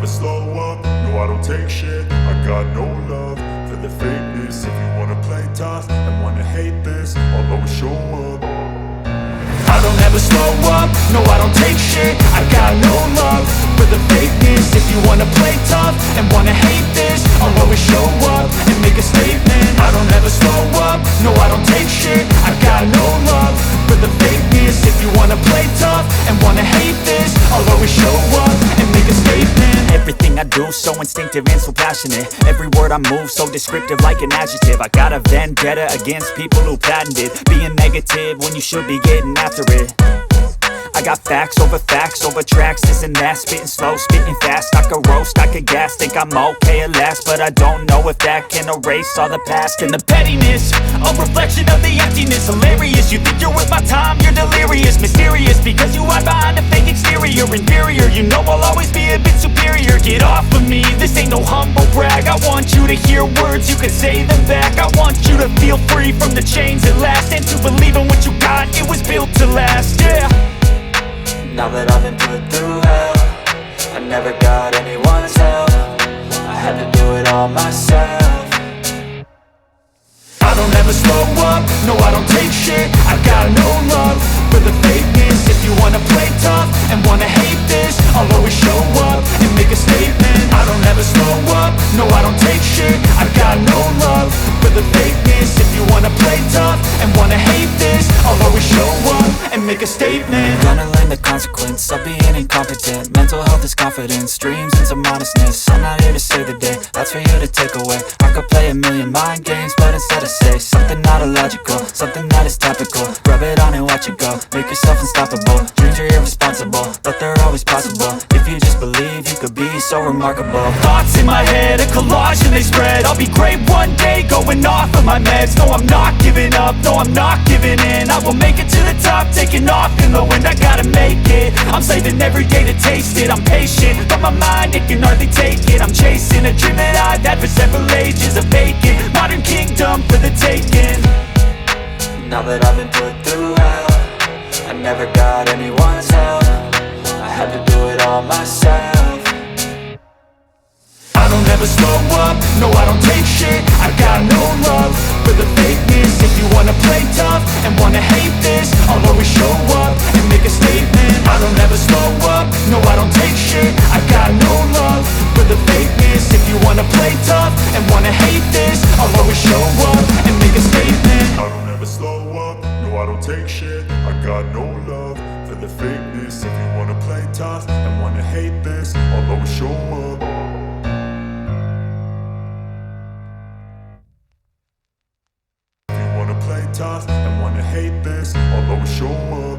slow up, no I don't take shit. I got no love for the fakeness. If you wanna play tough and wanna hate this, I'll always show up. I don't ever slow up, no I don't take shit. I got no love for the fakeness. If you wanna play tough and wanna hate this, I'll always show up and make a statement. I don't ever slow up, no I don't take shit. I got no love for the fakeness. If you wanna play tough and wanna hate this, I'll always show up and make a statement. Everything I do so instinctive and so passionate. Every word I move so descriptive like an adjective. I got a vendetta against people who patented being negative when you should be getting after it. I got facts over tracks, this and that. Spitting slow, spitting fast. I could roast, I could gas. Think I'm okay at last, but I don't know if that can erase all the past. And the pettiness, a reflection of the emptiness. Hilarious, you think you're worth my time, you're delirious. Mysterious, because you hide behind a fake exterior. Inferior, you know I'll always be a bit superior. Get off of me, this ain't no humble brag. I want you to hear words, you can say them back. I want you to feel free from the chains at last, and to believe in what you got, it was built to last, yeah. Now that I've been put through hell, I never got anyone's help. I had to do it all myself. I don't ever slow up, no I don't take shit. I got no love for the fakeness. If you wanna play tough and wanna hate this, I'll always show up and make a statement. I don't ever slow up, no I don't take shit. I got no love for the fakeness. If you wanna play tough and wanna hate this, I'll always show up and make a statement. Gonna learn the consequence of being incompetent. Mental health is confidence, dreams and some honestness. I'm not here to save the day, that's for you to take away. I could play a million mind games, but instead I say something not illogical, something that is topical. Rub it on and watch it go, make yourself unstoppable. Dreams are irresponsible, but they're always possible. If you just believe, you could be so remarkable. Thoughts in my head, a collage and they spread. I'll be great one day, going off of my meds. No, I'm not giving up, no, I'm not giving in. I will make it to the top, taking off in the wind. I gotta make it, I'm saving every day to taste it. I'm patient, but my mind, it can hardly take it. I'm chasing a dream that I've had for several ages. A vacant, modern kingdom for the taking. Now that I've been put through hell, I never got anyone's help. I had to do it all myself. I don't ever slow up, no I don't take shit. I got no love for the fakeness. If you wanna play tough and wanna hate this, I'll always show up and make a statement. I don't ever slow up, no I don't take shit. I got no love for the fakeness. If you wanna play tough and wanna hate this, I'll always show up and make a statement. I don't ever slow up, no I don't take shit. I got no love for the fakeness. If you wanna play tough and wanna hate this, I'll always show up. If you wanna play tough and wanna hate this, I'll always show up.